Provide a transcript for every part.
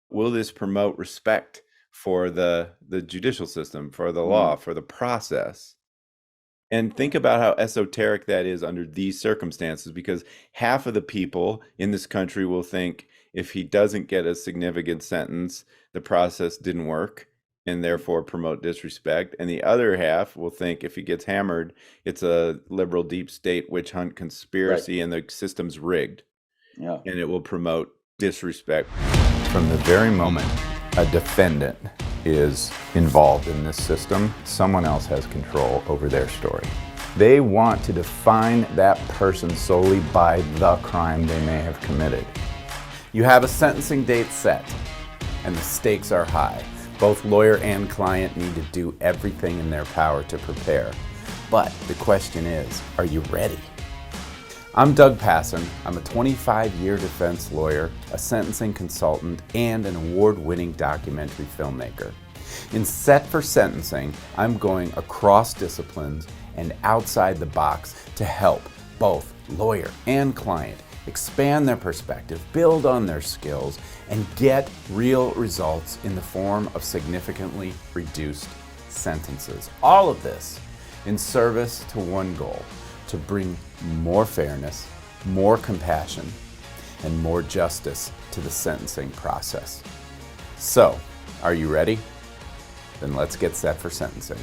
will this promote respect for the judicial system, for the Mm, law, for the process? And think about how esoteric that is under these circumstances, because half of the people in this country will think if he doesn't get a significant sentence, the process didn't work and therefore promote disrespect. And the other half will think if he gets hammered, it's a liberal deep state witch hunt right. conspiracy and the system's rigged Yeah. and it will promote disrespect. From the very moment a defendant is involved in this system, someone else has control over their story. They want to define that person solely by the crime they may have committed. You have a sentencing date set, and the stakes are high. Both lawyer and client need to do everything in their power to prepare. But the question is, are you ready? I'm Doug Passon. I'm a 25-year defense lawyer, a sentencing consultant, and an award-winning documentary filmmaker. In Set for Sentencing, I'm going across disciplines and outside the box to help both lawyer and client expand their perspective, build on their skills, and get real results in the form of significantly reduced sentences. All of this in service to one goal: to bring more fairness, more compassion, and more justice to the sentencing process. So, are you ready? Then let's get set for sentencing.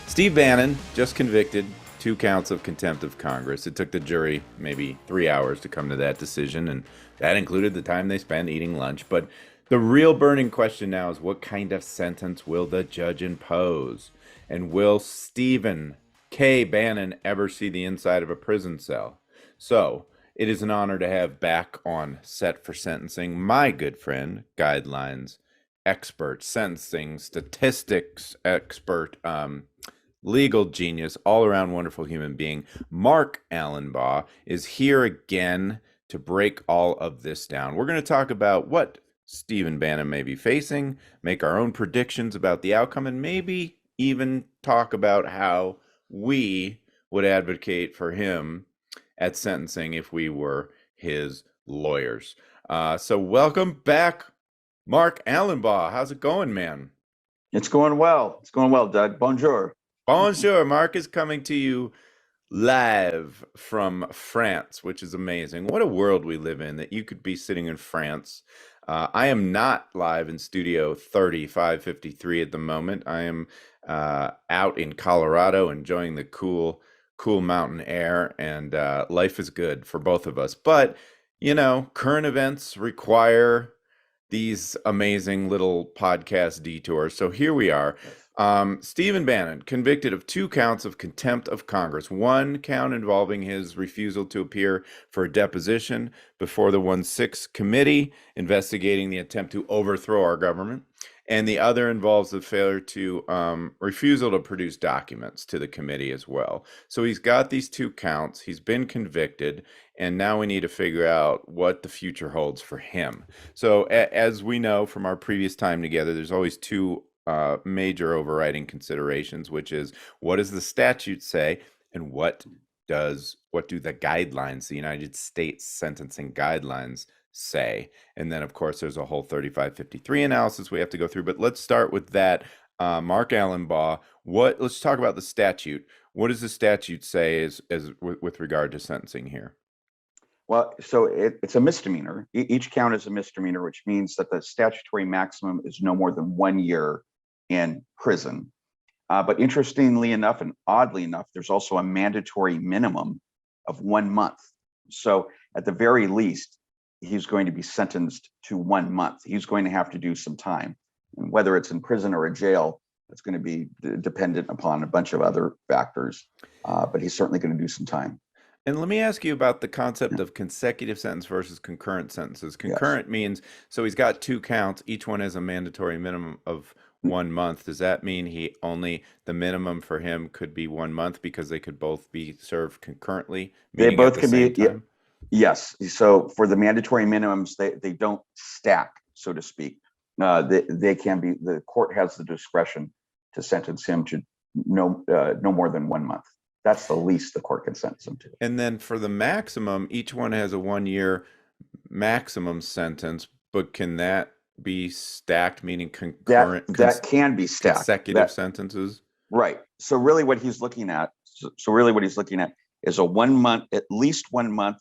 Steve Bannon, just convicted, 2 counts of contempt of Congress. It took the jury maybe 3 hours to come to that decision, and that included the time they spent eating lunch. But the real burning question now is, what kind of sentence will the judge impose? And will Stephen K. Bannon ever see the inside of a prison cell? So, it is an honor to have back on Set for Sentencing my good friend, Guidelines expert, sentencing statistics expert, legal genius, all-around wonderful human being. Mark Allenbaugh is here again to break all of this down. We're going to talk about what Stephen Bannon may be facing, make our own predictions about the outcome, and maybe even talk about how we would advocate for him at sentencing if we were his lawyers. So welcome back, Mark Allenbaugh. How's it going, man? It's going well. It's going well, Doug. Bonjour. Bonjour. Mark is coming to you live from France, which is amazing. What a world we live in, that you could be sitting in France. I am not live in Studio 3553 at the moment. I am out in Colorado enjoying the cool mountain air, and life is good for both of us. But, current events require these amazing little podcast detours. So here we are. Stephen Bannon, convicted of 2 counts of contempt of Congress. 1 count involving his refusal to appear for a deposition before the 1-6 committee investigating the attempt to overthrow our government. And the other involves the failure to refusal to produce documents to the committee as well. So he's got these 2 counts. He's been convicted, and now we need to figure out what the future holds for him. So as we know from our previous time together, there's always 2 major overriding considerations, which is, what does the statute say, and what do the guidelines, the United States sentencing guidelines, say? And then, of course, there's a whole 3553 analysis we have to go through. But let's start with that. Mark Allenbaugh, let's talk about the statute. What does the statute say with regard to sentencing here? Well, so it's a misdemeanor. Each count is a misdemeanor, which means that the statutory maximum is no more than 1 year in prison. But interestingly enough, and oddly enough, there's also a mandatory minimum of 1 month. So at the very least, he's going to be sentenced to 1 month. He's going to have to do some time. And whether it's in prison or a jail, it's going to be dependent upon a bunch of other factors. But he's certainly going to do some time. And let me ask you about the concept of consecutive sentence versus concurrent sentences. Yes. Concurrent means, so he's got 2 counts, each one has a mandatory minimum of 1 month. Does that mean the minimum for him could be 1 month because they could both be served concurrently? They both can be, time? Yes. So for the mandatory minimums, they don't stack, so to speak. They can be, the court has the discretion to sentence him to no more than 1 month. That's the least the court can sentence him to. And then for the maximum, each one has a 1 year maximum sentence, But can that be stacked, meaning That can be stacked. consecutive sentences? Right. So really what he's looking at, is a 1 month, at least 1 month,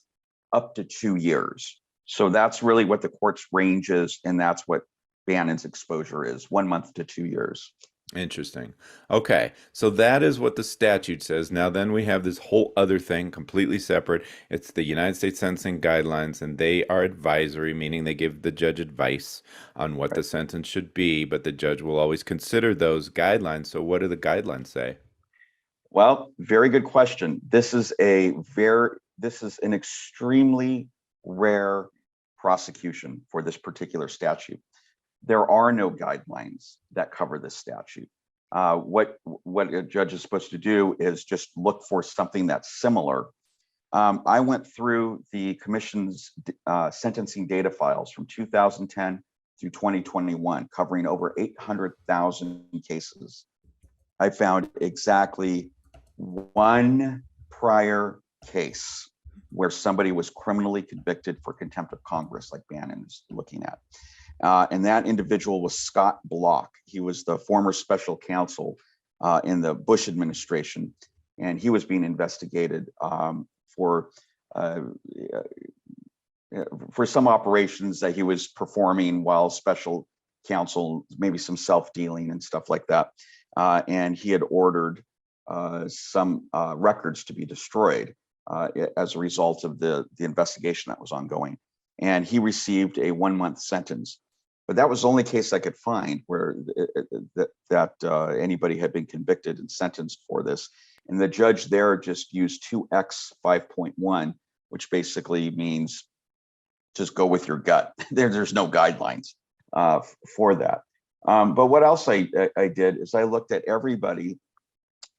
up to 2 years. So that's really what the court's range is, and that's what Bannon's exposure is, 1 month to 2 years. Interesting. Okay, so that is what the statute says. Now, then we have this whole other thing completely separate. It's the United States Sentencing Guidelines, and they are advisory, meaning they give the judge advice on what the Right. sentence should be, but the judge will always consider those guidelines. So, what do the guidelines say? Well, very good question. This is an extremely rare prosecution for this particular statute. There are no guidelines that cover this statute. What a judge is supposed to do is just look for something that's similar. I went through the commission's sentencing data files from 2010 through 2021, covering over 800,000 cases. I found exactly one prior case where somebody was criminally convicted for contempt of Congress, like Bannon is looking at. And that individual was Scott Block. He was the former special counsel in the Bush administration, and he was being investigated for some operations that he was performing while special counsel, maybe some self-dealing and stuff like that. And he had ordered some records to be destroyed as a result of the investigation that was ongoing. And he received a 1 month sentence. But that was the only case I could find where anybody had been convicted and sentenced for this. And the judge there just used 2X 5.1, which basically means just go with your gut. There's no guidelines for that. But what else I did is I looked at everybody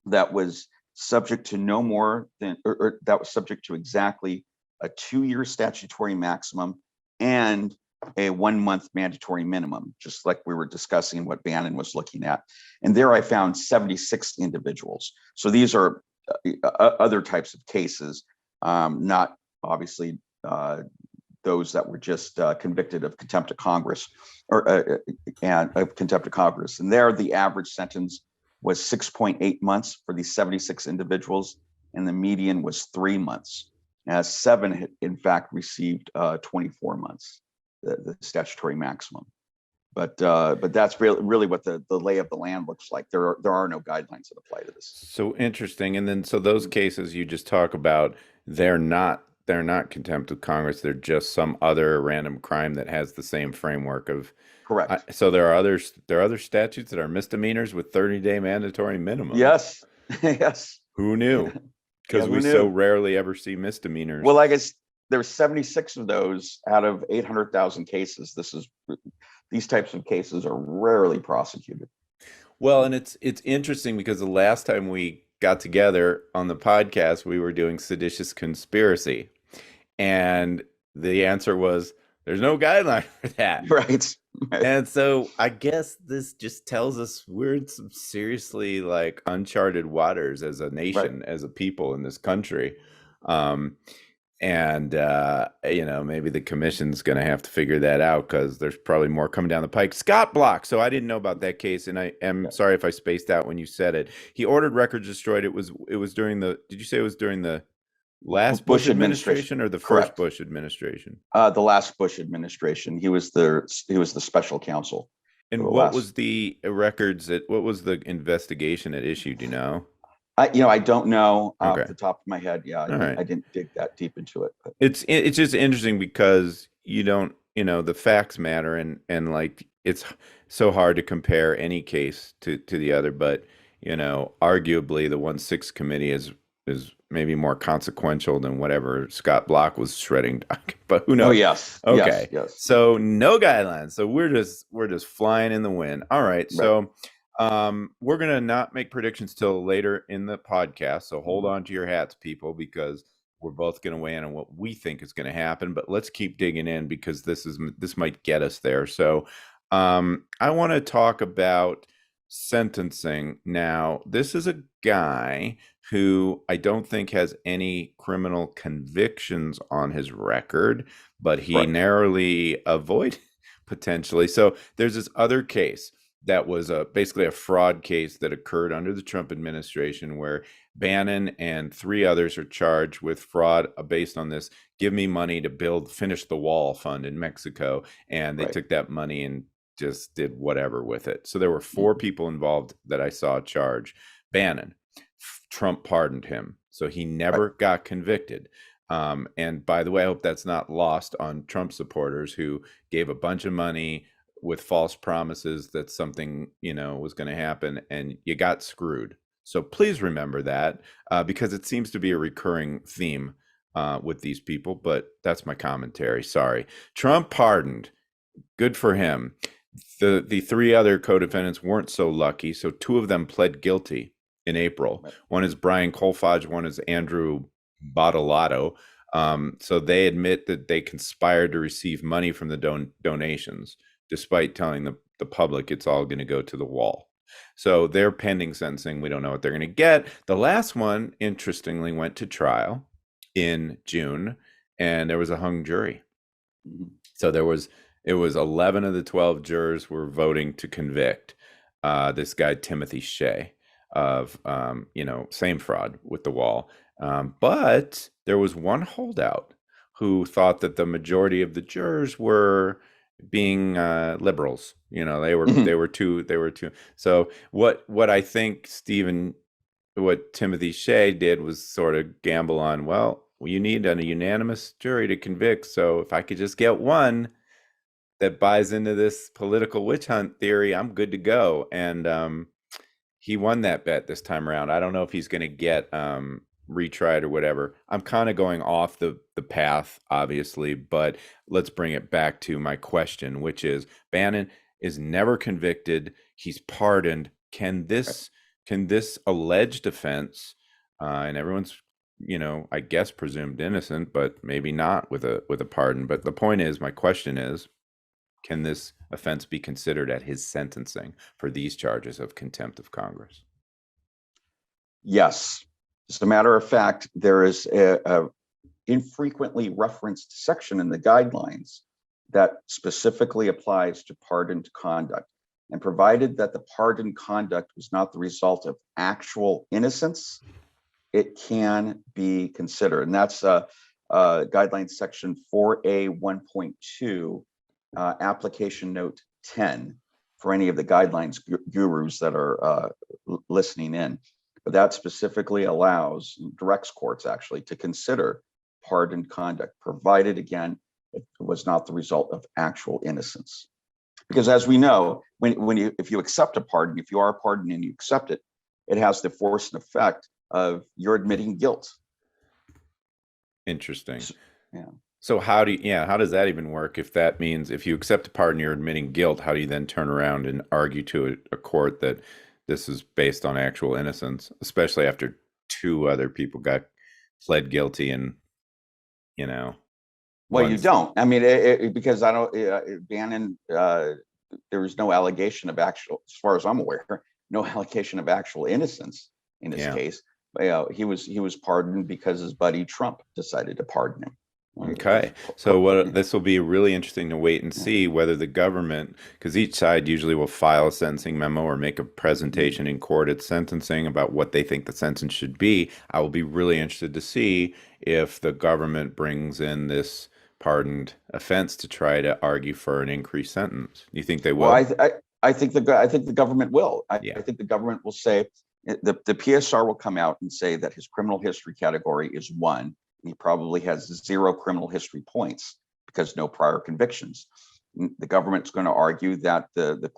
that was subject to no more than, or that was subject to exactly a 2-year statutory maximum and a 1 month mandatory minimum, just like we were discussing what Bannon was looking at. And there I found 76 individuals. So these are other types of cases, not obviously those that were just convicted of contempt of Congress and contempt of Congress. And there the average sentence was 6.8 months for these 76 individuals, and the median was 3 months. 7 in fact received 24 months. The statutory maximum, but that's really what the lay of the land looks like. There are no guidelines that apply to this. So interesting. And then so those cases you just talk about, they're not contempt of Congress. They're just some other random crime that has the same framework of. Correct. So there are other statutes that are misdemeanors with 30-day mandatory minimum. Yes. Yes. Who knew? Because we so rarely ever see misdemeanors. Well, I guess there's 76 of those out of 800,000 cases. These types of cases are rarely prosecuted. Well, and it's interesting because the last time we got together on the podcast, we were doing seditious conspiracy, and the answer was there's no guideline for that. Right. And so I guess this just tells us we're in some seriously like uncharted waters as a nation, as a people in this country. And maybe the commission's going to have to figure that out because there's probably more coming down the pike. Scott Block. So I didn't know about that case, and I am sorry if I spaced out when you said it. He ordered records destroyed. It was during the. Did you say it was during the last Bush administration or the first Bush administration? The last Bush administration. He was the special counsel. And what was the records? What was the investigation at issue? Do you know? I don't know off the top of my head. Yeah, I didn't dig that deep into it. But. It's just interesting because you don't, the facts matter, and like it's so hard to compare any case to the other. But arguably the 1-6 committee is maybe more consequential than whatever Scott Block was shredding. But who knows? Oh yes. Okay. Yes. So no guidelines. So we're just flying in the wind. All right. So. We're going to not make predictions till later in the podcast. So hold on to your hats, people, because we're both going to weigh in on what we think is going to happen, but let's keep digging in because this might get us there. So, I want to talk about sentencing. Now, this is a guy who I don't think has any criminal convictions on his record, but he narrowly avoided potentially. So there's this other case that was basically a fraud case that occurred under the Trump administration, where Bannon and 3 others are charged with fraud based on this "give me money to finish the wall" fund in Mexico, and they Right. took that money and just did whatever with it. So there were 4 people involved that I saw charged. Bannon, Trump pardoned him, so he never got convicted. And by the way, I hope that's not lost on Trump supporters who gave a bunch of money with false promises that something, was going to happen, and you got screwed. So please remember that, because it seems to be a recurring theme with these people. But that's my commentary. Sorry. Trump pardoned. Good for him. The 3 other co-defendants weren't so lucky. So 2 of them pled guilty in April. Right. One is Brian Kolfage. One is Andrew Bottolato. So they admit that they conspired to receive money from the donations, despite telling the public it's all going to go to the wall. So they're pending sentencing. We don't know what they're going to get. The last one, interestingly, went to trial in June, and there was a hung jury. So it was 11 of the 12 jurors were voting to convict this guy, Timothy Shea, of, same fraud with the wall. But there was one holdout who thought that the majority of the jurors were being liberals. They were too. So what I think what Timothy Shea did was sort of gamble on, well, you need a unanimous jury to convict. So if I could just get one that buys into this political witch hunt theory, I'm good to go. And he won that bet this time around. I don't know if he's going to get retried or whatever. I'm kind of going off the path, obviously, but let's bring it back to my question, which is Bannon is never convicted. He's pardoned. Can this alleged offense, and everyone's, I guess presumed innocent, but maybe not with a pardon. But the point is, my question is, can this offense be considered at his sentencing for these charges of contempt of Congress? Yes. As a matter of fact, there is a infrequently referenced section in the guidelines that specifically applies to pardoned conduct. And provided that the pardoned conduct was not the result of actual innocence, it can be considered. And that's guideline section 4A 1.2, application note 10, for any of the guidelines gurus that are listening in. But that specifically allows, directs courts actually to consider pardoned conduct, provided, again, it was not the result of actual innocence. Because as we know, if you accept a pardon, if you are pardoned and you accept it, it has the force and effect of you're admitting guilt. Interesting. Yeah. So how does that even work? If that means if you accept a pardon, you're admitting guilt, how do you then turn around and argue to a court that this is based on actual innocence, especially after 2 other people got pled guilty and, Well, you don't. I mean, because I don't, Bannon, there was no allegation of actual, as far as I'm aware, no allegation of actual innocence in his case. But, he was pardoned because his buddy Trump decided to pardon him. Okay, so this will be really interesting to wait and see whether the government, because each side usually will file a sentencing memo or make a presentation in court at sentencing about what they think the sentence should be. I will be really interested to see if the government brings in this pardoned offense to try to argue for an increased sentence. You think they will? Well, I think the government will. I think the government will say the PSR will come out and say that his criminal history category is 1. He probably has 0 criminal history points because no prior convictions. The government's going to argue that the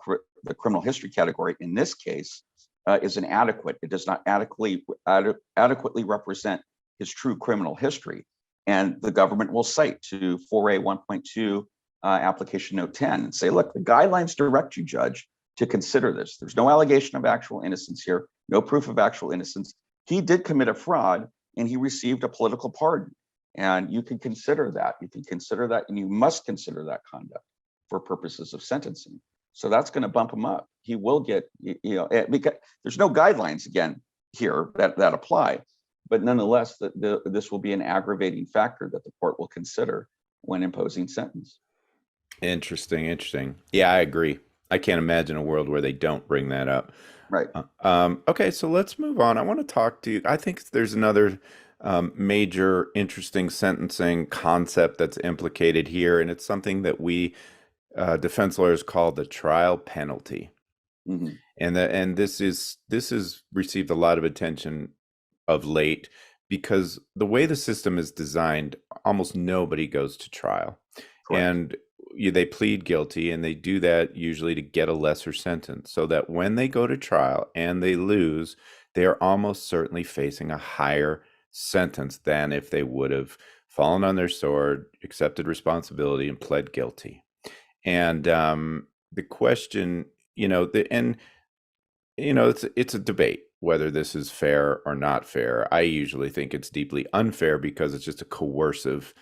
criminal history category in this case is inadequate. It does not adequately represent his true criminal history. And the government will cite to 4A 1.2 application note 10 and say, look, the guidelines direct you, judge, to consider this. There's no allegation of actual innocence here, no proof of actual innocence. He did commit a fraud, and he received a political pardon. And you can consider that. You can consider that, and you must consider that conduct for purposes of sentencing. So that's going to bump him up. He will get, because there's no guidelines again here that apply, but nonetheless, this will be an aggravating factor that the court will consider when imposing sentence. Interesting, interesting. Yeah, I agree. I can't imagine a world where they don't bring that up. Right. Okay, so let's move on. I want to talk to you. I think there's another major interesting sentencing concept that's implicated here, and it's something that we defense lawyers call the trial penalty. Hmm. And this is received a lot of attention of late because the way the system is designed, almost nobody goes to trial. Correct. And they plead guilty, and they do that usually to get a lesser sentence, so that when they go to trial and they lose, they are almost certainly facing a higher sentence than if they would have fallen on their sword, accepted responsibility, and pled guilty. And the question, and it's a debate whether this is fair or not fair. I usually think it's deeply unfair because it's just a coercive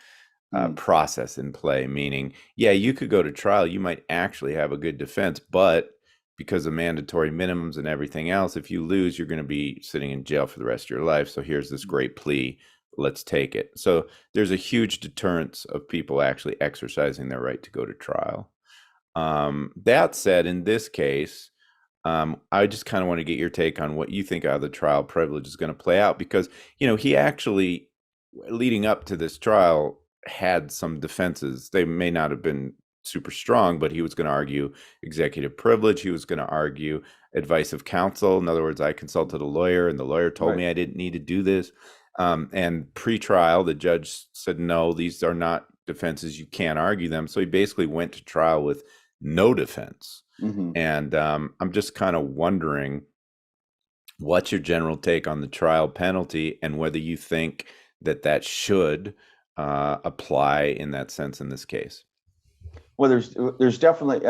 Hmm. process in play. Meaning, yeah, you could go to trial, you might actually have a good defense, but because of mandatory minimums and everything else, if you lose, you're going to be sitting in jail for the rest of your life. So here's this great plea. Let's take it. So there's a huge deterrence of people actually exercising their right to go to trial. That said, in this case, I just kind of want to get your take on what you think how the trial privilege is going to play out, because he actually, leading up to this trial, had some defenses. They may not have been super strong, but he was going to argue executive privilege. He was going to argue advice of counsel. In other words, I consulted a lawyer, and the lawyer told Right. me I didn't need to do this. And pre-trial, the judge said, no, these are not defenses. You can't argue them. So he basically went to trial with no defense. Hmm. And I'm just kind of wondering, what's your general take on the trial penalty, and whether you think that that should apply in that sense in this case? Well, there's definitely,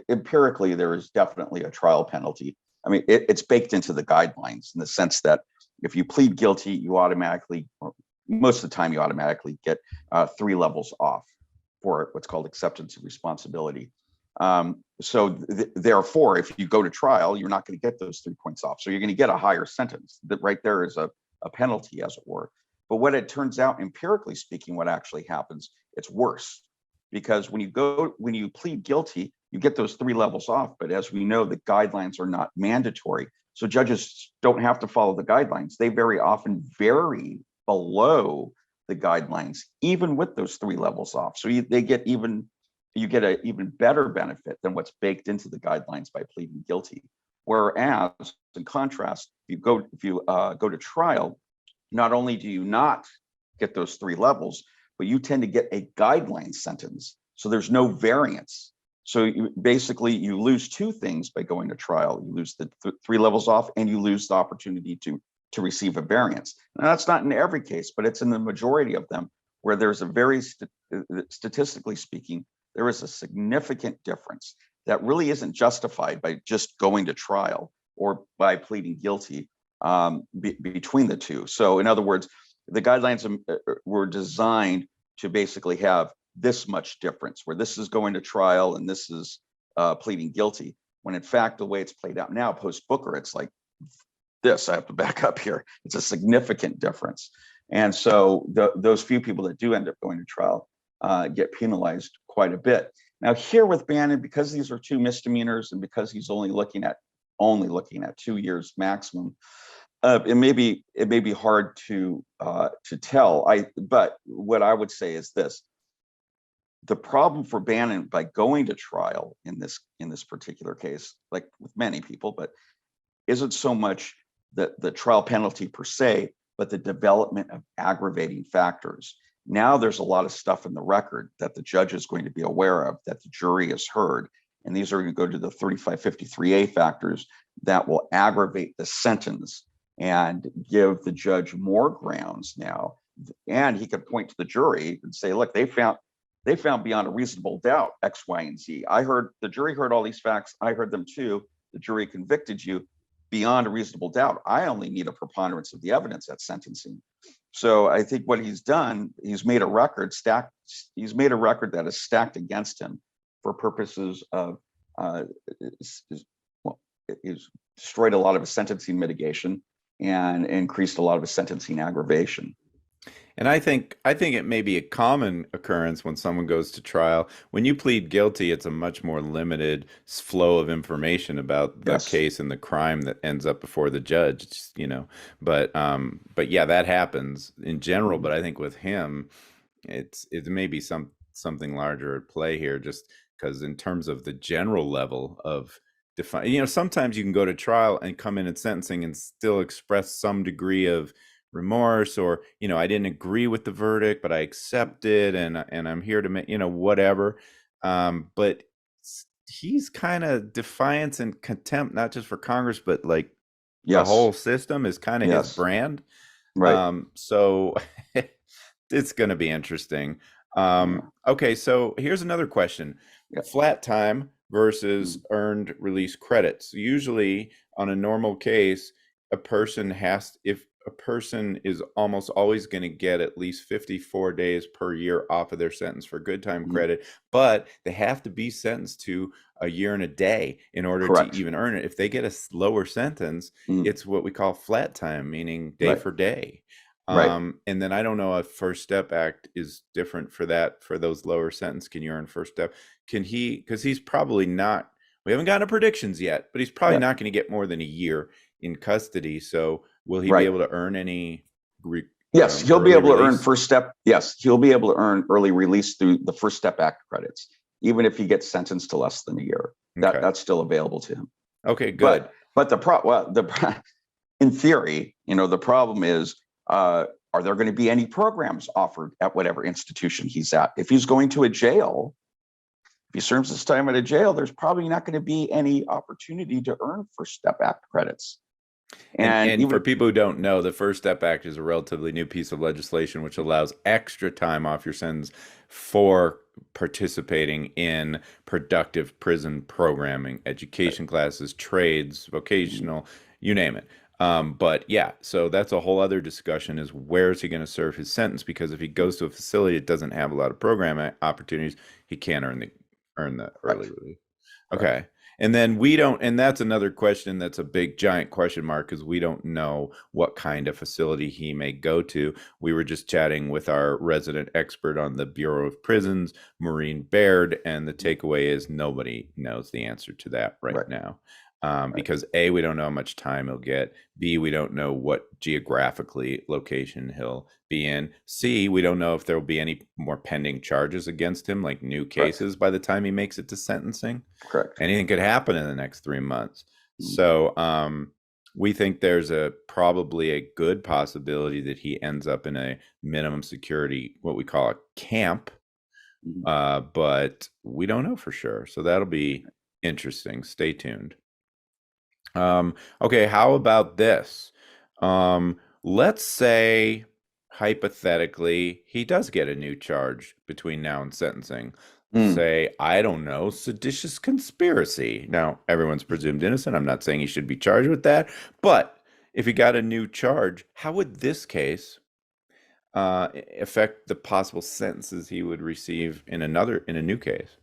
empirically, there is definitely a trial penalty. I mean, it's baked into the guidelines in the sense that if you plead guilty, you automatically, or most of the time, you automatically get 3 levels off for what's called acceptance of responsibility. Therefore, if you go to trial, you're not going to get those 3 points off. So you're going to get a higher sentence. That right there is a penalty, as it were. But what it turns out, empirically speaking, what actually happens, it's worse, because when you plead guilty, you get those 3 levels off. But as we know, the guidelines are not mandatory, so judges don't have to follow the guidelines. They very often vary below the guidelines, even with those 3 levels off. So you get an even better benefit than what's baked into the guidelines by pleading guilty. Whereas, in contrast, if you go to trial, not only do you not get those 3 levels, but you tend to get a guideline sentence. So there's no variance. So you lose 2 things by going to trial. You lose the 3 levels off, and you lose the opportunity to receive a variance. Now, that's not in every case, but it's in the majority of them, where there's a very statistically speaking, there is a significant difference that really isn't justified by just going to trial or by pleading guilty, between the two. So in other words, the guidelines were designed to basically have this much difference, where this is going to trial and this is pleading guilty, when in fact, the way it's played out now post Booker, it's like this. I have to back up here. It's a significant difference. And so those few people that do end up going to trial get penalized quite a bit. Now, here with Bannon, because these are 2 misdemeanors, and because he's only looking at 2 years maximum, it may be hard to tell. But what I would say is this: the problem for Bannon by going to trial in this particular case, like with many people, but isn't so much the trial penalty per se, but the development of aggravating factors. Now there's a lot of stuff in the record that the judge is going to be aware of, that the jury has heard, and these are going to go to the 3553A factors that will aggravate the sentence and give the judge more grounds now. And he could point to the jury and say, look, they found beyond a reasonable doubt X, Y, and Z. The jury heard all these facts. I heard them too. The jury convicted you beyond a reasonable doubt. I only need a preponderance of the evidence at sentencing. So I think what he's done, he's made a record that is stacked against him for purposes of, he's destroyed a lot of his sentencing mitigation and increased a lot of his sentencing aggravation. And I think it may be a common occurrence when someone goes to trial. When you plead guilty, it's a much more limited flow of information about the Yes. case and the crime that ends up before the judge. But yeah, that happens in general. Mhm. But I think with him, it may be something larger at play here, just because in terms of the general level of define, sometimes you can go to trial and come in at sentencing and still express some degree of remorse, or I didn't agree with the verdict but I accept it, and I'm here to make whatever. But he's kind of defiance and contempt, not just for Congress but like the Yes. whole system is kind of his Yes. brand. Right. So it's going to be interesting. Yeah. Okay, so here's another question. Yeah. Flat time versus Mhm. earned release credits. Usually on a normal case, if a person is almost always going to get at least 54 days per year off of their sentence for good time Mhm. credit, but they have to be sentenced to a year and a day in order to Correct. even earn it. If they get a lower sentence, Mhm. it's what we call flat time, meaning day Right. for day. Right. And then I don't know if First Step Act is different for that, for those lower sentence. Can you earn First Step? Can he, because he's probably not, we haven't gotten to predictions yet, but he's probably Yeah. not going to get more than a year in custody. So will he be Right. able to earn any Yes, he'll be early able to earn release? first step. Yes, he'll be able to earn early release through the First Step Act credits, even if he gets sentenced to less than a year. Okay. That's still available to him. Okay, good. But the in theory, the problem is, are there going to be any programs offered at whatever institution he's at? If he's going to a jail, if he serves his time at a jail, there's probably not going to be any opportunity to earn First Step Act credits. And And for even people who don't know, the First Step Act is a relatively new piece of legislation which allows extra time off your sentence for participating in productive prison programming, right, education classes, trades, vocational, you name it. But yeah, so that's a whole other discussion, is where is he going to serve his sentence? Because if he goes to a facility that doesn't have a lot of program opportunities, he can't earn the early correct, release. correct, Okay. And then we don't, and that's another question that's a big giant question mark, because we don't know what kind of facility he may go to. We were just chatting with our resident expert on the Bureau of Prisons, Maureen Baird, and the takeaway is nobody knows the answer to that right right, now. right, Because A, we don't know how much time he'll get. B, we don't know what geographically location he'll be in. C, we don't know if there will be any more pending charges against him, like new correct, cases by the time he makes it to sentencing. correct. Anything could happen in the next 3 months. Mm. So we think there's probably a good possibility that he ends up in a minimum security, what we call a camp, Mhm. but we don't know for sure. So that'll be interesting. Stay tuned. Okay, how about this? Let's say hypothetically he does get a new charge between now and sentencing. Mm. Say, I don't know, seditious conspiracy. Now, everyone's presumed innocent. I'm not saying he should be charged with that, but if he got a new charge, how would this case affect the possible sentences he would receive in a new case?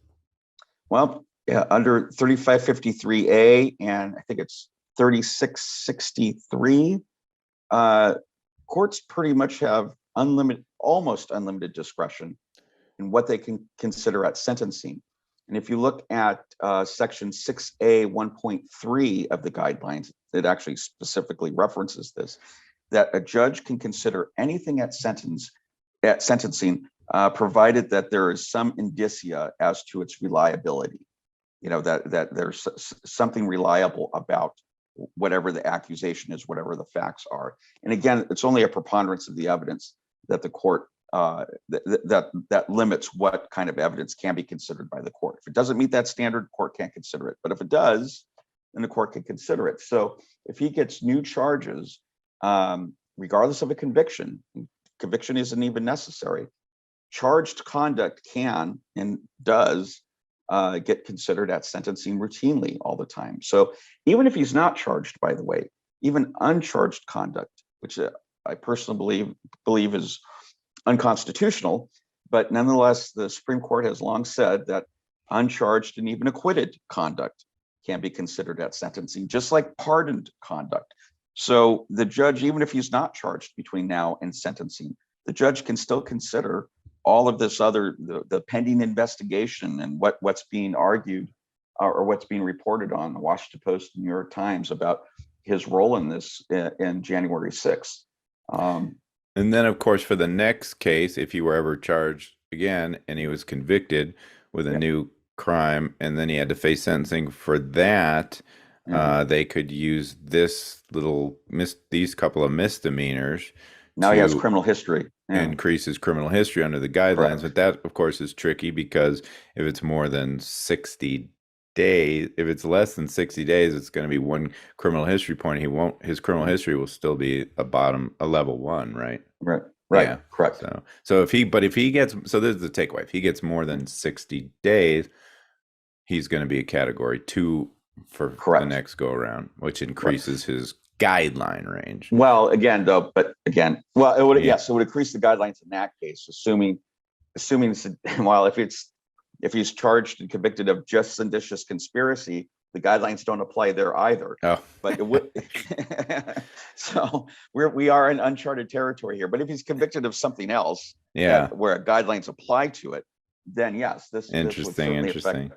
Well, yeah, under 3553A and I think it's 3663, courts pretty much have almost unlimited discretion in what they can consider at sentencing. And if you look at section 6A 1.3 of the guidelines, it actually specifically references this, that a judge can consider anything at sentencing, provided that there is some indicia as to its reliability. That there's something reliable about whatever the accusation is, whatever the facts are. And again, it's only a preponderance of the evidence that the court that limits what kind of evidence can be considered by the court. If it doesn't meet that standard, court can't consider it. But if it does, then the court can consider it. So if he gets new charges, regardless of a conviction isn't even necessary. Charged conduct can and does get considered at sentencing routinely all the time. So even if he's not charged, by the way, even uncharged conduct, which I personally believe is unconstitutional, but nonetheless, the Supreme Court has long said that uncharged and even acquitted conduct can be considered at sentencing, just like pardoned conduct. So the judge, even if he's not charged between now and sentencing, the judge can still consider all of this other, the pending investigation and what's being argued or what's being reported on the Washington Post and New York Times about his role in this in January 6th. And then, of course, for the next case, if he were ever charged again and he was convicted with a new crime, and then he had to face sentencing for that, they could use this these couple of misdemeanors. Now he has criminal history. Increase his criminal history under the guidelines. Correct. But that, of course, is tricky because if it's more than 60 days, if it's less than 60 days, it's going to be one criminal history point. His criminal history will still be a level 1, right? Right. Yeah. Correct. So if he gets, so this is the takeaway. If he gets more than 60 days, he's going to be a category 2 for the next go around, which increases his guideline range. Well, it would it would increase the guidelines in that case, assuming well, if he's charged and convicted of just seditious conspiracy, the guidelines don't apply there either. Oh. But it would. So we are in uncharted territory here. But if he's convicted of something else, where guidelines apply to it, then yes, this interesting.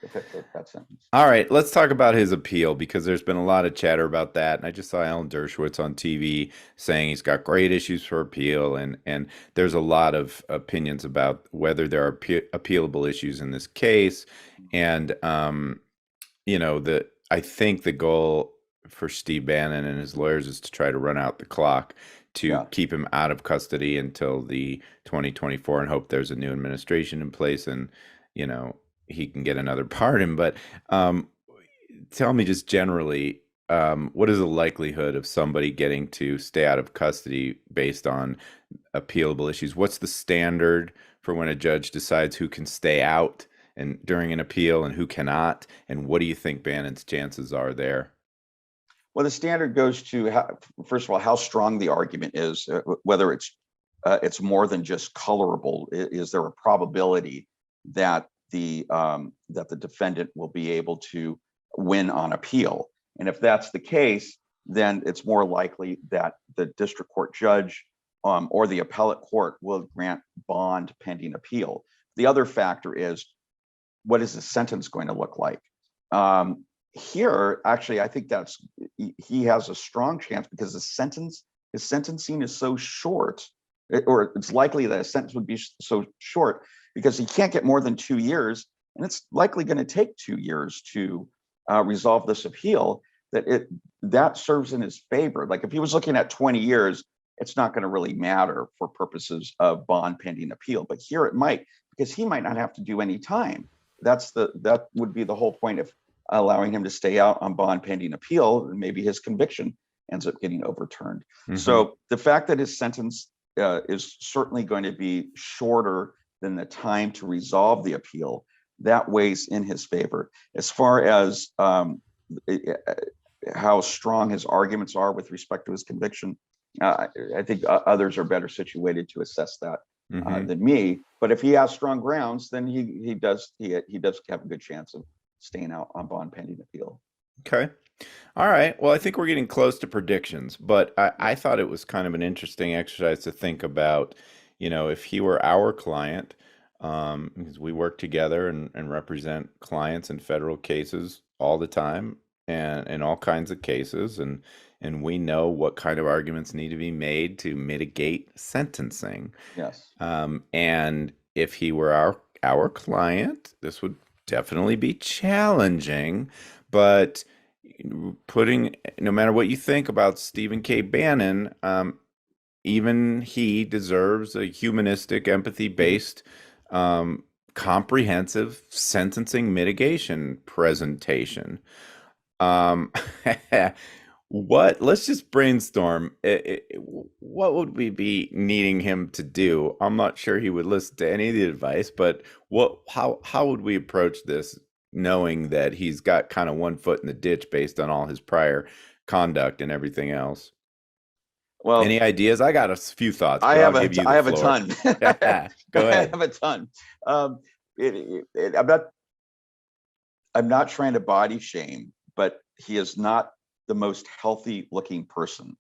affect that sentence. All right, let's talk about his appeal, because there's been a lot of chatter about that. And I just saw Alan Dershowitz on TV saying he's got great issues for appeal. And there's a lot of opinions about whether there are appealable issues in this case. And, I think the goal for Steve Bannon and his lawyers is to try to run out the clock to keep him out of custody until the 2024 and hope there's a new administration in place and, he can get another pardon. But tell me just generally, what is the likelihood of somebody getting to stay out of custody based on appealable issues? What's the standard for when a judge decides who can stay out and during an appeal and who cannot? And what do you think Bannon's chances are there? Well, the standard goes to, first of all, how strong the argument is, whether it's more than just colorable. Is there a probability that the defendant will be able to win on appeal? And if that's the case, then it's more likely that the district court judge or the appellate court will grant bond pending appeal. The other factor is, what is the sentence going to look like? Here, actually, I think he has a strong chance, because his sentencing is so short, or it's likely that a sentence would be so short because he can't get more than 2 years, and it's likely going to take 2 years to resolve this appeal. That serves in his favor. Like if he was looking at 20 years, it's not going to really matter for purposes of bond pending appeal. But here it might, because he might not have to do any time. That would be the whole point of allowing him to stay out on bond pending appeal, and maybe his conviction ends up getting overturned. Mm-hmm. So the fact that his sentence is certainly going to be shorter than the time to resolve the appeal, that weighs in his favor. As far as how strong his arguments are with respect to his conviction, I think others are better situated to assess that than me. But if he has strong grounds, then he does have a good chance of staying out on bond pending appeal. Okay. All right. Well, I think we're getting close to predictions, but I thought it was kind of an interesting exercise to think about, if he were our client, because we work together and represent clients in federal cases all the time and in all kinds of cases. And we know what kind of arguments need to be made to mitigate sentencing. Yes. And if he were our client, this would definitely be challenging, but no matter what you think about Stephen K. Bannon, even he deserves a humanistic, empathy-based, comprehensive sentencing mitigation presentation. Let's just brainstorm. What would we be needing him to do? I'm not sure he would listen to any of the advice, but how would we approach this, knowing that he's got kind of one foot in the ditch based on all his prior conduct and everything else? Well, any ideas? I got a few thoughts. I have a ton. Go ahead. I have a ton. I'm not trying to body shame, but he is not the most healthy looking person.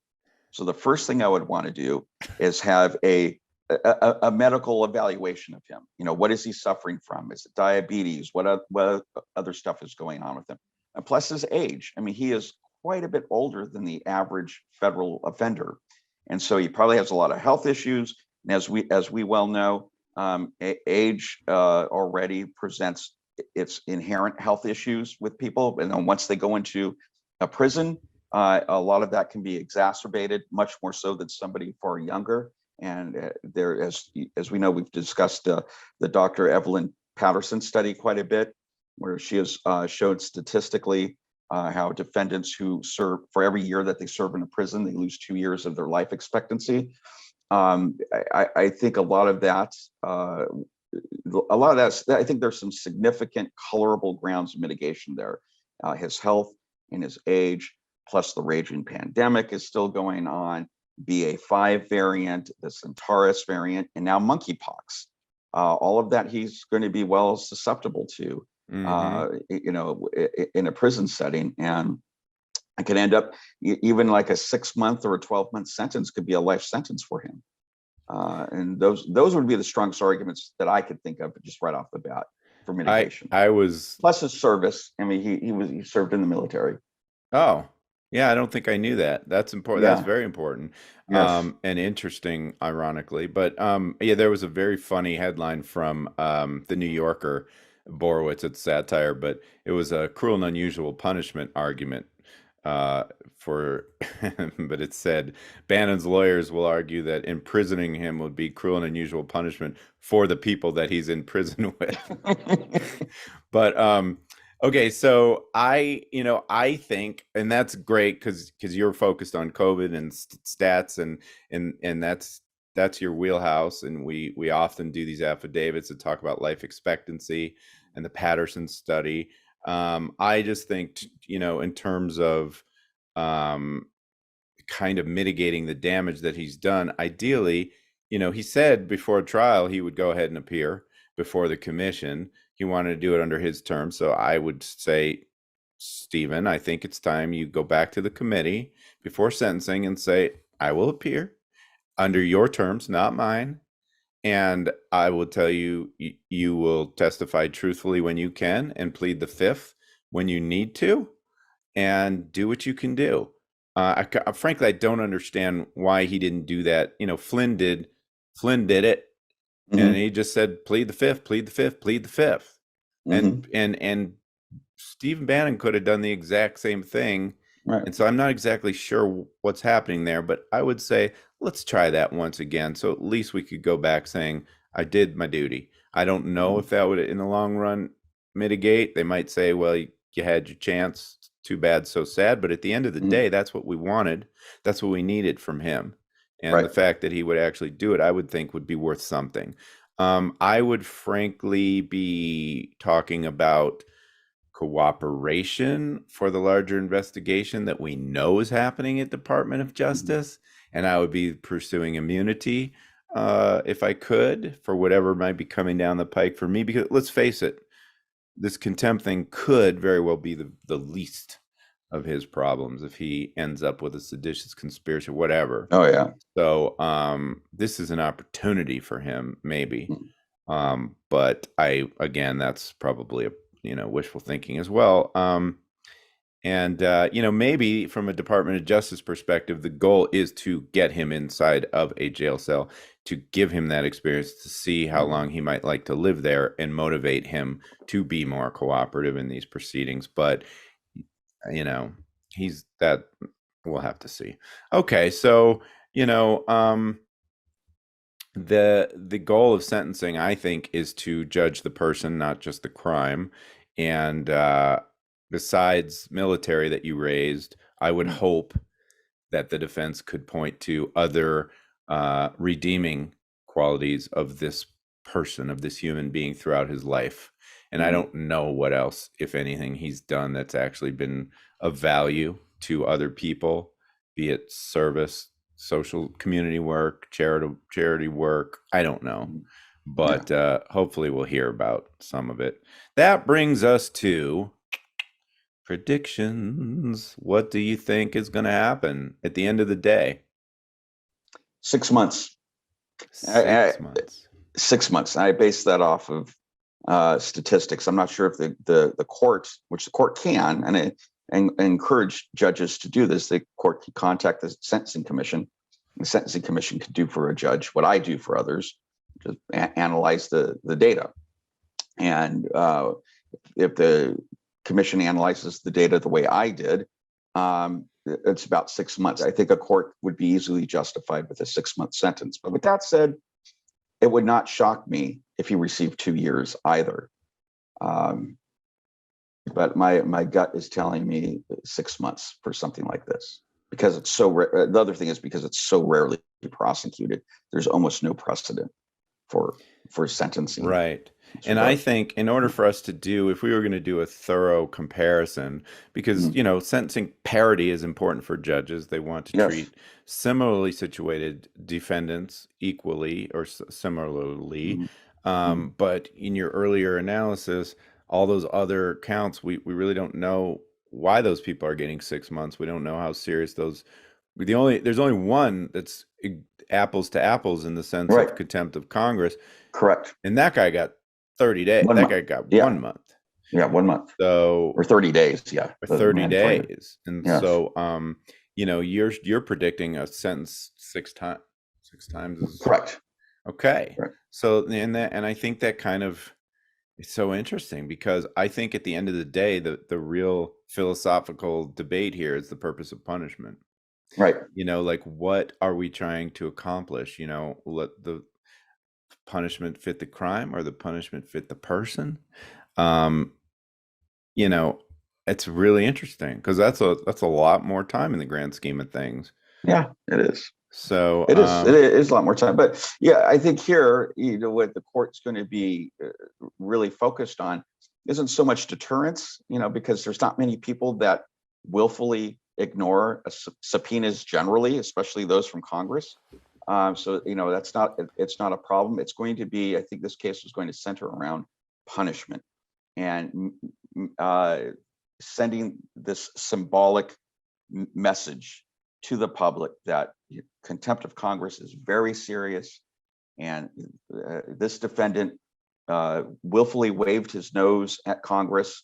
So the first thing I would want to do is have a a medical evaluation of him. What is he suffering from? Is it diabetes? What other stuff is going on with him? And plus his age. I mean, he is quite a bit older than the average federal offender, and so he probably has a lot of health issues. And as we well know, age already presents its inherent health issues with people, and then once they go into a prison, a lot of that can be exacerbated, much more so than somebody far younger. And there, as we know, we've discussed the Dr. Evelyn Patterson study quite a bit, where she has showed statistically how defendants who serve, for every year that they serve in a prison, they lose 2 years of their life expectancy. I think a lot of that, I think there's some significant colorable grounds of mitigation there. His health and his age, plus the raging pandemic is still going on, BA.5 variant, the Centaurus variant, and now monkeypox. All of that he's going to be well susceptible to, in a prison setting. And it could end up even like a 6-month or a 12-month sentence could be a life sentence for him. And those would be the strongest arguments that I could think of just right off the bat for mitigation. I was plus his service. I mean, he served in the military. Oh, yeah, I don't think I knew that. That's important. That's Yeah. very important. Yes. And interesting, ironically. But yeah, there was a very funny headline from the New Yorker, Borowitz, it's satire, but it was a cruel and unusual punishment argument for, but it said Bannon's lawyers will argue that imprisoning him would be cruel and unusual punishment for the people that he's in prison with. But okay, so I think, and that's great because you're focused on COVID and stats, and that's your wheelhouse, and we often do these affidavits that talk about life expectancy and the Patterson study. I just think, in terms of kind of mitigating the damage that he's done, ideally, he said before trial he would go ahead and appear before the commission. He wanted to do it under his terms. So I would say, Stephen, I think it's time you go back to the committee before sentencing and say, I will appear under your terms, not mine. And I will tell you, you will testify truthfully when you can and plead the fifth when you need to, and do what you can do. Frankly, I don't understand why he didn't do that. Flynn did it. And he just said, plead the fifth, plead the fifth, plead the fifth. And Stephen Bannon could have done the exact same thing. Right. And so I'm not exactly sure what's happening there, but I would say, let's try that once again. So at least we could go back saying, I did my duty. I don't know if that would, in the long run, mitigate. They might say, well, you had your chance. Too bad, so sad. But at the end of the day, that's what we wanted. That's what we needed from him. And the fact that he would actually do it, I would think would be worth something. I would frankly be talking about cooperation for the larger investigation that we know is happening at Department of Justice. And I would be pursuing immunity if I could, for whatever might be coming down the pike for me. Because let's face it, this contempt thing could very well be the least of his problems if he ends up with a seditious conspiracy or whatever. Oh yeah. So this is an opportunity for him, maybe. But again, that's probably a wishful thinking as well. And maybe from a Department of Justice perspective, the goal is to get him inside of a jail cell, to give him that experience, to see how long he might like to live there and motivate him to be more cooperative in these proceedings. But, he's that, we'll have to see. Okay. So, the goal of sentencing, I think, is to judge the person, not just the crime. And, besides military that you raised, I would hope that the defense could point to other redeeming qualities of this person, of this human being throughout his life. And I don't know what else, if anything, he's done that's actually been of value to other people, be it service, social community work, charity work. I don't know. But hopefully we'll hear about some of it. That brings us to predictions. What do you think is going to happen at the end of the day? 6 months. I, 6 months. 6 months. I base that off of statistics. I'm not sure if the court, which the court can, and encourage judges to do this, the court can contact the sentencing commission. The sentencing commission could do for a judge what I do for others, just analyze the data. And if the commission analyzes the data the way I did, it's about 6 months. I think a court would be easily justified with a 6-month sentence. But with that said, it would not shock me if he received 2 years either. But my gut is telling me 6 months for something like this, because it's so the other thing is because it's so rarely prosecuted. There's almost no precedent for sentencing. Right. And I think in order for us to do, if we were going to do a thorough comparison, because, sentencing parity is important for judges. They want to treat similarly situated defendants equally or similarly. But in your earlier analysis, all those other counts, we really don't know why those people are getting 6 months. We don't know how serious those. There's only one that's apples to apples in the sense of contempt of Congress. Correct. And that guy got 30 days. That guy got 1 month. Yeah, 1 month. So or 30 days. Yeah. Or 30 days. And so you're predicting a sentence six times is correct. Okay. Correct. So and I think that kind of it's so interesting, because I think at the end of the day, the real philosophical debate here is the purpose of punishment. Right. Like, what are we trying to accomplish? Let the punishment fit the crime or the punishment fit the person? It's really interesting, because that's a lot more time in the grand scheme of things. Yeah, it is. So it is a lot more time. But yeah, I think here, what the court's going to be really focused on isn't so much deterrence, because there's not many people that willfully ignore subpoenas generally, especially those from Congress. So it's not a problem. It's going to be, I think this case is going to center around punishment and sending this symbolic message to the public that contempt of Congress is very serious, and this defendant willfully waved his nose at Congress.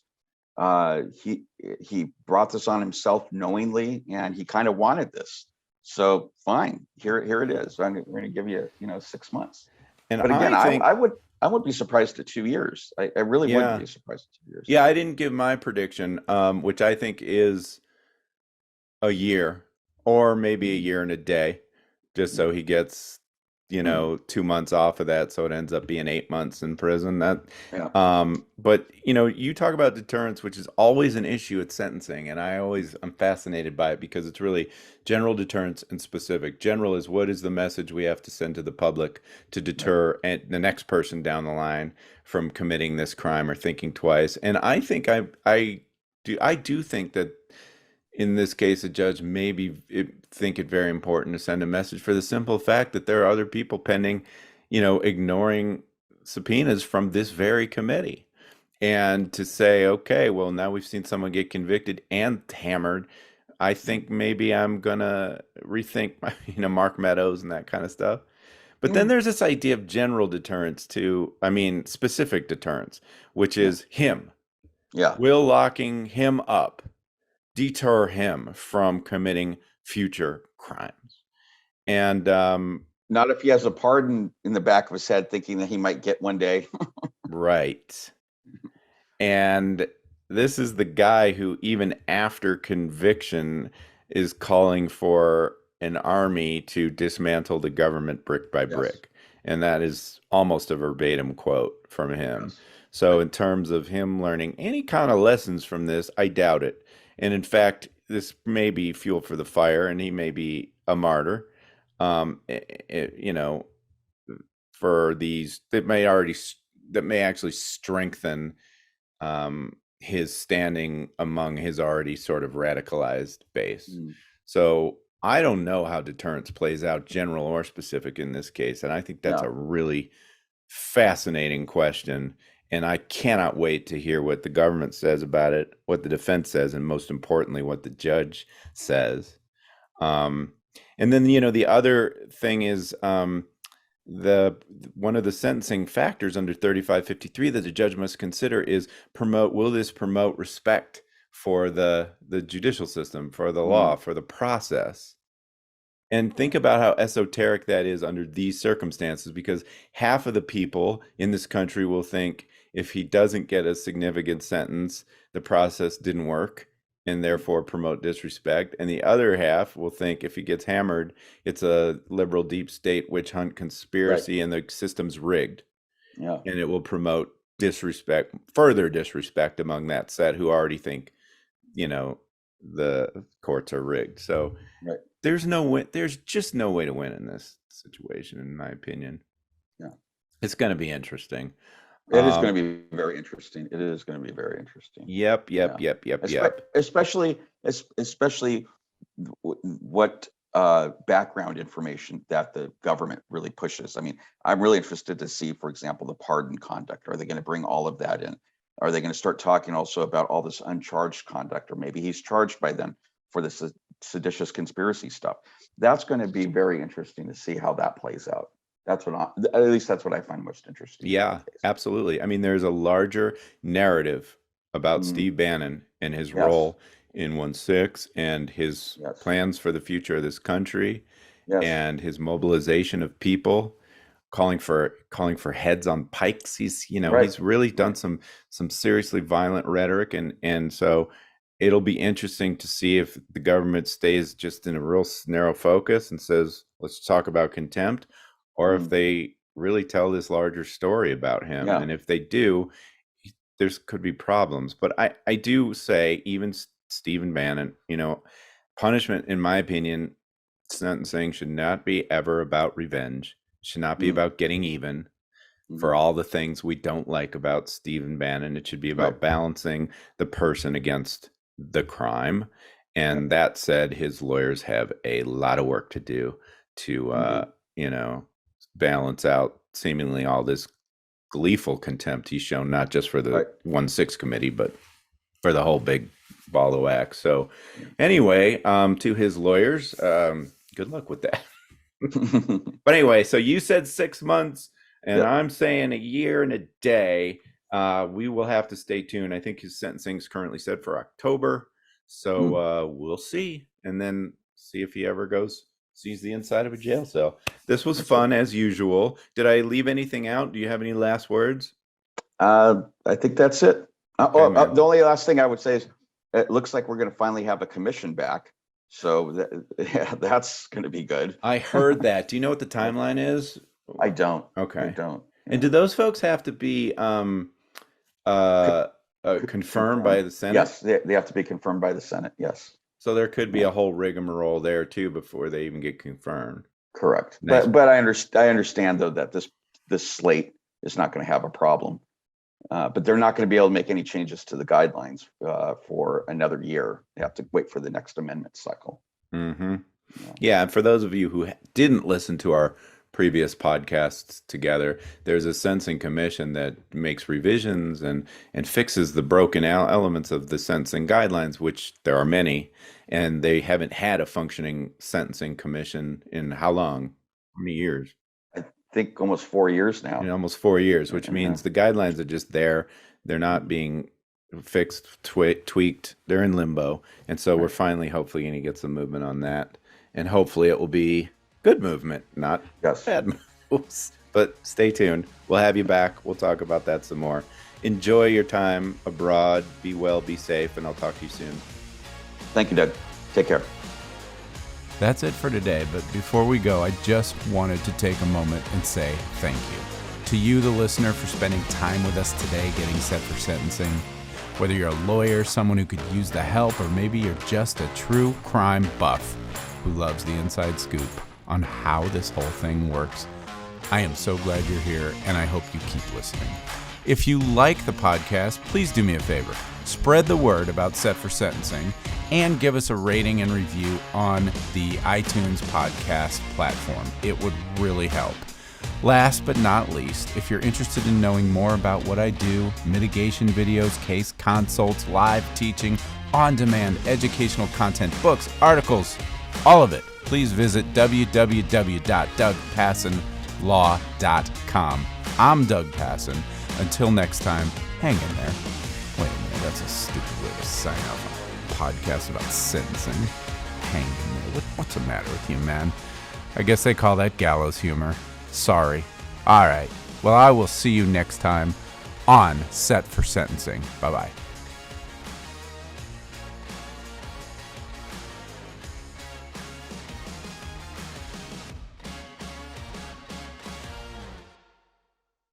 He brought this on himself knowingly, and he kind of wanted this. So fine, here it is. We're going to give you 6 months. And but again, I would be surprised at 2 years. I really wouldn't be surprised at 2 years. Yeah, I didn't give my prediction, which I think is a year, or maybe a year and a day, just so he gets 2 months off of that, so it ends up being 8 months in prison. But you talk about deterrence, which is always an issue at sentencing, and I'm fascinated by it, because it's really general deterrence and specific. General is, what is the message we have to send to the public to deter the next person down the line from committing this crime or thinking twice. And I think I do think that in this case, a judge maybe think it very important to send a message, for the simple fact that there are other people pending, ignoring subpoenas from this very committee. And to say, okay, well, now we've seen someone get convicted and hammered. I think maybe I'm going to rethink my, Mark Meadows and that kind of stuff. But then there's this idea of general deterrence too. I mean, specific deterrence, which is him. Yeah. Will locking him up deter him from committing future crimes? And not if he has a pardon in the back of his head, thinking that he might get one day. Right. And this is the guy who, even after conviction, is calling for an army to dismantle the government brick by brick. And that is almost a verbatim quote from him. Yes. So in terms of him learning any kind of lessons from this, I doubt it. And in fact, this may be fuel for the fire, and he may be a martyr, for these that may actually strengthen his standing among his already sort of radicalized base. So I don't know how deterrence plays out, general or specific, in this case. And I think that's a really fascinating question. And I cannot wait to hear what the government says about it, what the defense says, and most importantly, what the judge says. And then, the other thing is, the one of the sentencing factors under 3553 that the judge must consider is will this promote respect for the judicial system, for the law, for the process? And think about how esoteric that is under these circumstances, because half of the people in this country will think if he doesn't get a significant sentence, the process didn't work and therefore promote disrespect. And the other half will think if he gets hammered, it's a liberal deep state witch hunt conspiracy and the system's rigged. Yeah. And it will promote disrespect, further disrespect among that set who already think, the courts are rigged. So there's just no way to win in this situation, in my opinion. Yeah. It's going to be interesting. It is going to be very interesting. It is going to be very interesting. Yep. Especially what background information that the government really pushes. I mean, I'm really interested to see, for example, the pardon conduct. Are they going to bring all of that in? Are they going to start talking also about all this uncharged conduct? Or maybe he's charged by them for this seditious conspiracy stuff. That's going to be very interesting to see how that plays out. At least that's what I find most interesting. Yeah, absolutely. I mean, there's a larger narrative about Steve Bannon and his role in 1-6 and his plans for the future of this country and his mobilization of people, calling for heads on pikes. He's really done some seriously violent rhetoric, and so it'll be interesting to see if the government stays just in a real narrow focus and says, let's talk about contempt, or if they really tell this larger story about him. And if they do, there could be problems. But I do say, even Stephen Bannon, punishment, in my opinion, sentencing should not be ever about revenge. It should not be about getting even for all the things we don't like about Stephen Bannon. It should be about balancing the person against the crime. And that said, his lawyers have a lot of work to do to, balance out seemingly all this gleeful contempt he's shown, not just for the 1-6 committee, but for the whole big ball of wax. So anyway, to his lawyers, good luck with that. But anyway, so you said 6 months, and I'm saying a year and a day. We will have to stay tuned. I think his sentencing is currently set for October. So we'll see, and then see if he ever sees the inside of a jail cell. This was fun as usual. Did I leave anything out? Do you have any last words? I think that's it. The only last thing I would say is it looks like we're going to finally have a commission back. So that's going to be good. I heard that. Do you know what the timeline is? I don't. Okay. I don't. Yeah. And do those folks have to be confirmed by the Senate? Yes, they have to be confirmed by the Senate. Yes. So there could be a whole rigmarole there too before they even get confirmed. Correct. Nice. But I understand though that this slate is not going to have a problem. But they're not going to be able to make any changes to the guidelines for another year. They have to wait for the next amendment cycle. Yeah, and for those of you who didn't listen to our previous podcasts together, there's a sentencing commission that makes revisions and fixes the broken elements of the sentencing guidelines, which there are many, and they haven't had a functioning sentencing commission in how long? How many years? I think almost 4 years now. Almost 4 years, which means the guidelines are just there. They're not being fixed, tweaked. They're in limbo. And so we're finally, hopefully, going to get some movement on that. And hopefully it will be good movement, not bad moves. But stay tuned. We'll have you back. We'll talk about that some more. Enjoy your time abroad. Be well, be safe, and I'll talk to you soon. Thank you, Doug. Take care. That's it for today, but before we go, I just wanted to take a moment and say thank you. To you, the listener, for spending time with us today getting set for sentencing. Whether you're a lawyer, someone who could use the help, or maybe you're just a true crime buff who loves the inside scoop on how this whole thing works, I am so glad you're here, and I hope you keep listening. If you like the podcast, please do me a favor. Spread the word about Set for Sentencing and give us a rating and review on the iTunes podcast platform. It would really help. Last but not least, if you're interested in knowing more about what I do, mitigation videos, case consults, live teaching, on-demand educational content, books, articles, all of it, please visit www.dougpasson.com. bannoslaw.com. I'm Doug Passon. Until next time, hang in there. Wait a minute, that's a stupid way to sign off a podcast about sentencing. Hang in there. What's the matter with you, man? I guess they call that gallows humor. Sorry. All right. Well, I will see you next time on Set for Sentencing. Bye-bye.